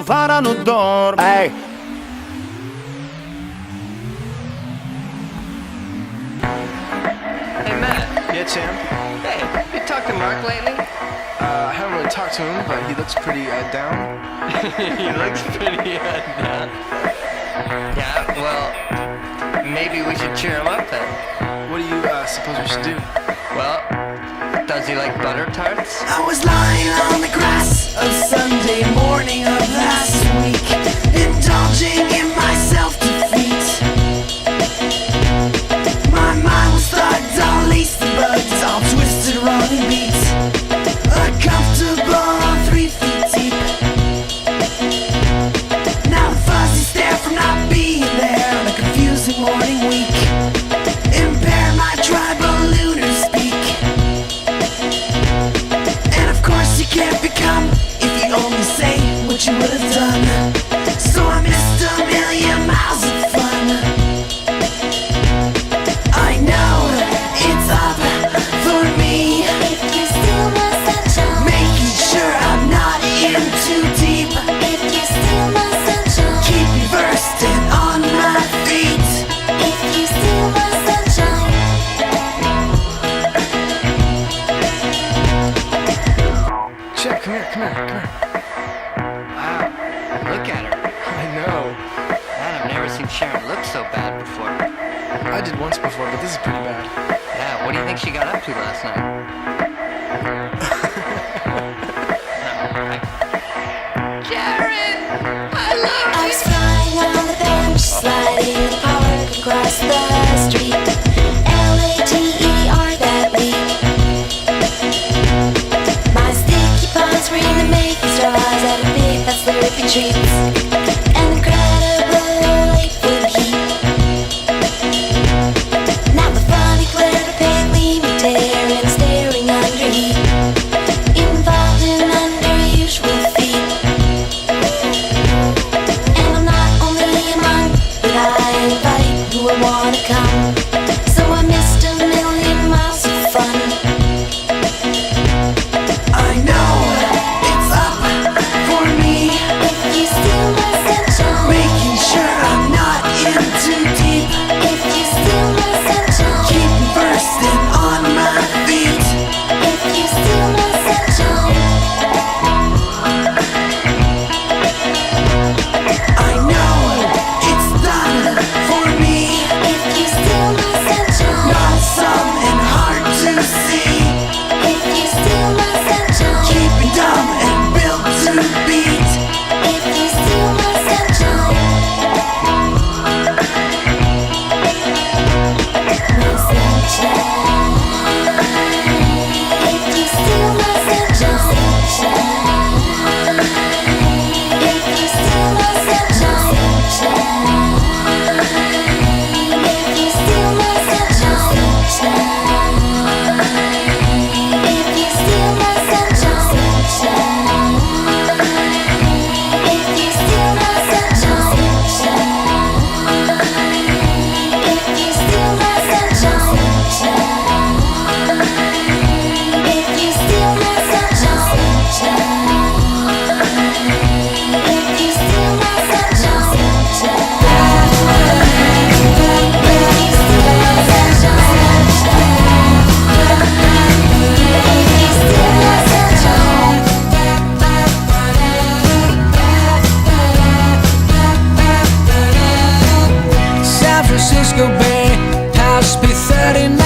vara no dorm. Hey. Hey, Matt. Yeah, champ. Hey, you talked to Mark lately? I haven't really talked to him, but he looks pretty down. He looks pretty down. Yeah, well, maybe we should cheer him up then. What do you suppose we should do? Well, does he like butter tarts? I was lying on the grass of Sunday morning of last week, indulging in my self-defeat. My mind was thugged, all laced and bugged, all twisted, wrong and beat. Uncomfortable, 3 feet deep. Now the fuzzy stare from not being there on a confusing morning week impair my tribal lunar speak. And of course you can't become if you only say what you would have done. So I missed a million miles of fun. I know it's up for me. If you steal my sunshine, Making sure I'm not in too deep. if you steal my sunshine, Keep me versed and on my feet. if you steal my sunshine, Champ, come here, come here, come here. Wow, look at her. I know. Man, I've never seen Sharon look so bad before. I did once before, but this is pretty bad. Yeah, what do you think she got up to last night? Sharon! I love I was flying on the bench, sliding the park across the street. LATER that week. My sticky palms were in the making straws at a big fat slurpy treats. An incredible late food heat. Now the funny glare of pale gleaming tear and staring under heat. Involved in unusual feet. And I'm not only a monk, but I invite who I wanna come. So I missed a million miles of fun. I know it's up for me. If you steal my sunshine, Making sure I'm not in too deep. if you steal my sunshine, Keep me versed and on my feet. if you steal my sunshine, I know it's done for me. if you steal my sunshine, Not some and hard to see. if you steal my sunshine, Keep me dumb and built to beat. if you steal my sunshine, my sunshine. If you steal my sunshine, if you steal my sunshine, if you steal my sunshine, if you steal my sunshine, if you steal my sunshine, if you steal my sunshine, if you steal my sunshine, if you steal my San Francisco Bay, House P39,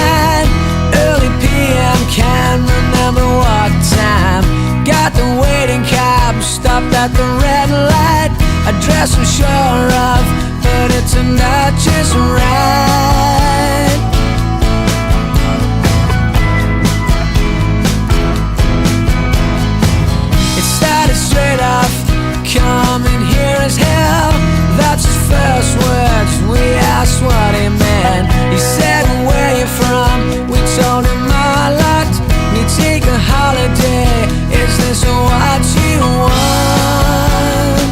early PM, can't remember what time. Got the waiting cab, stopped at the red light. Address I'm sure of, but it turned out just right. It started straight off, coming here as hell. That's his first words, we asked what he meant. He said, where you from? We told him our lot. We take a holiday, is this what you want?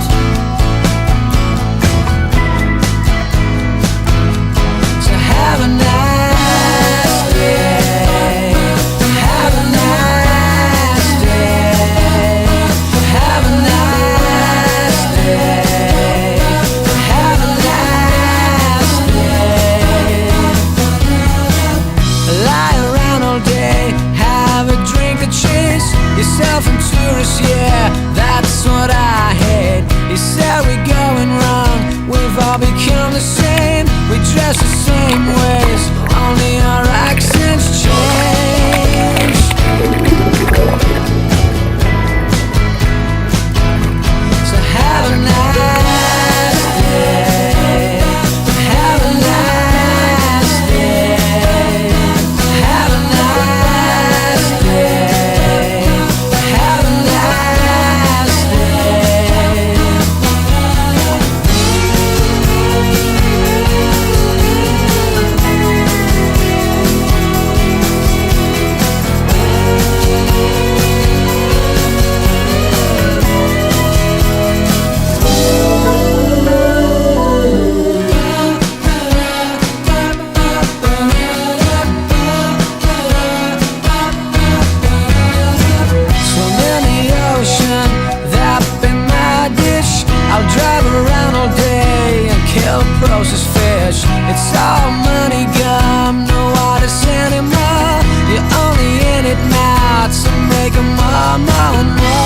still the same. We dress the same ways, only our accents change. So have a nice day. Have a nice day. Have a nice day. Have a nice day. Swim in the ocean, that be my dish. I'll drive around all day and kill processed fish. It's all money gum, no artists anymore. You're only in it now to make more, more, more.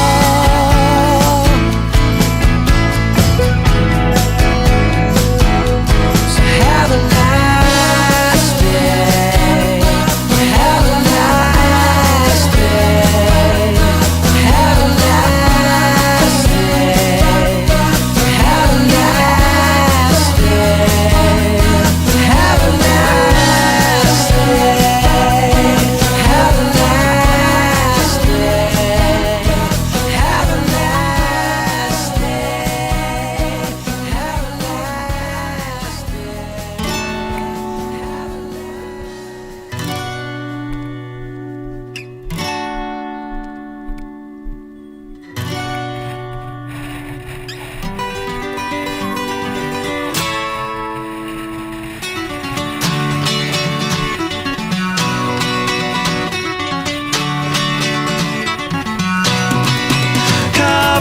So have a nice day. Have a nice day. Have a nice day. Have a nice day. Have a nice day. Have a nice day. Have a nice day. Have a nice day.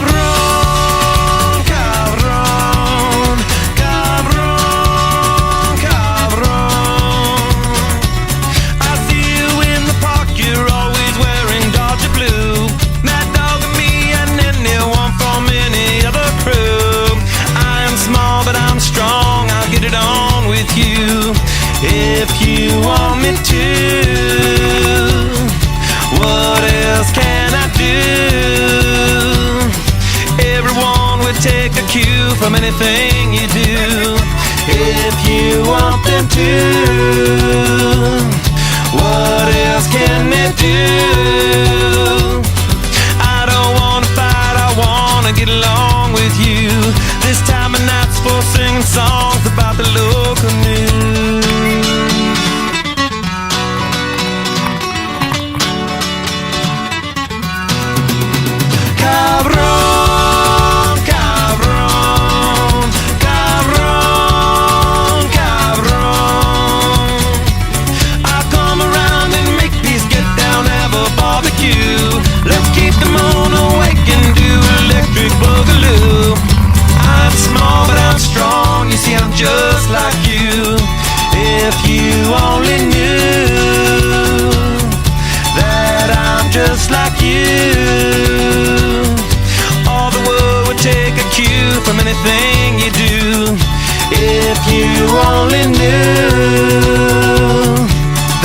Cabrón, cabrón, cabrón, cabrón. I see you in the park, you're always wearing Dodger blue. Mad Dog and me and anyone from any other crew. I am small but I'm strong, I'll get it on with you if you want me to. What else can I do? Everyone would take a cue from anything you do if you want them to. What else can they do? I don't wanna fight, I wanna get along with you. This time of night's for singing songs about the local news. Cabrón, cabrón, cabrón, cabrón. I'll come around and make these get down, have a barbecue. Let's keep the moon awake and do electric boogaloo. I'm small but I'm strong, you see I'm just like you. If you only knew that I'm just like you. All the world would take a cue from anything you do. If you only knew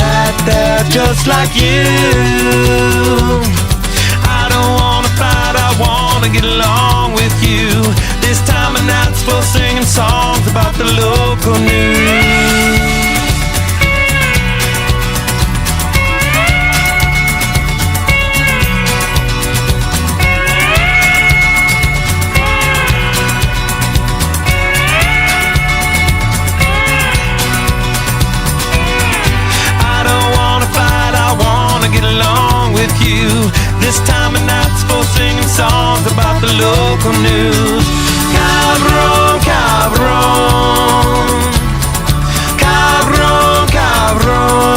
that they're just like you. I don't wanna fight, I wanna get along with you. This time of night's for singing songs about the local news. I don't wanna fight, I wanna get along with you. This time of night's for singing songs about the local news. Cabrón, cabrón, cabrón, cabrón,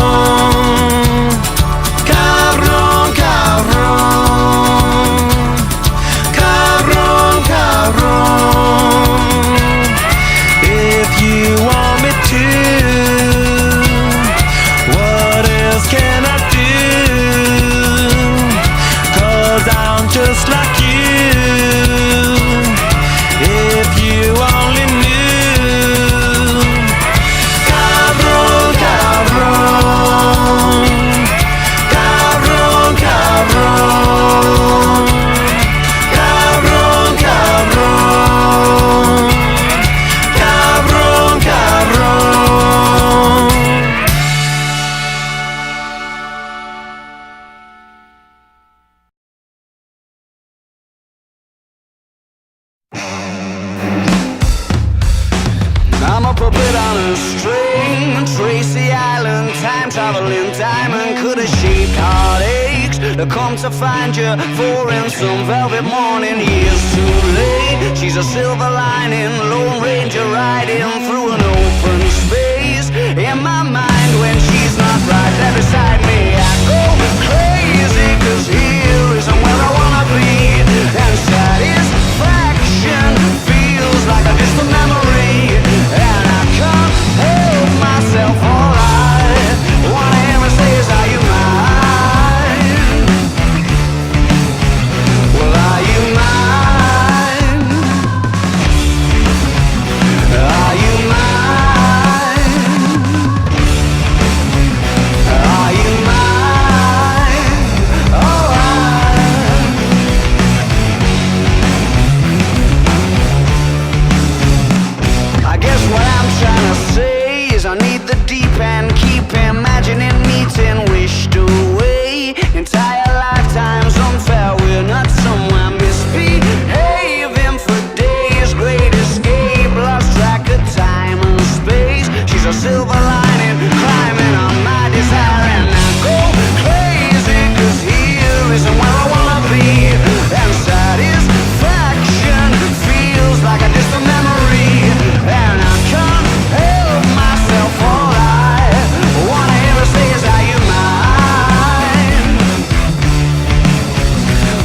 cabrón, cabrón, cabrón, cabrón. If you want me to, what else can I do? 'Cause I'm just like you. If you darling diamond could have shaped heartaches to come to find you for in some velvet morning. Years too late, she's a silver lining, Lone Ranger riding through an open space. In my mind when she's not right there beside me, I go crazy, cause here isn't where I wanna be. And satisfaction feels like a distant memory, and I can't help myself. All I wanna ever say is, are you mine? Well, are you mine? Are you mine? Are you mine? Oh, I guess what I'm trying to say is I need the deep end, keep imagining meeting wished away. Entire lifetimes unfair, we're not somewhere misbehaving for days. Great escape, lost track of time and space. She's a silver lining, climbing on my desire, and I go crazy, cause here isn't where I wanna be. And satisfaction feels like a distant memory, and I can't help myself. All I wanna ever say is, are you mine?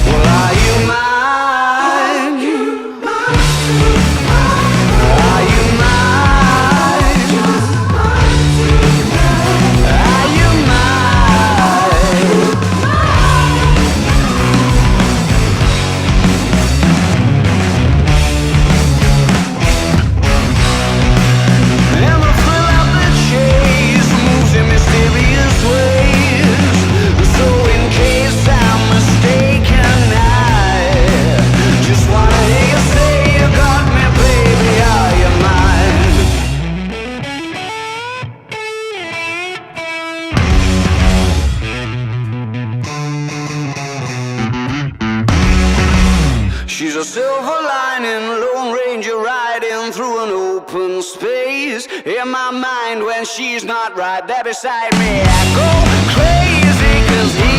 Well, are you mine? Are you mine? Are you mine? And the thrill of the chase moves in mysterious ways. So in case I'm mistaken, I just wanna hear you say you got me, baby. Are you mine? She's a silver lining, Lone Ranger riding through an open space. In my mind when she's not right there beside me, I go crazy, cause he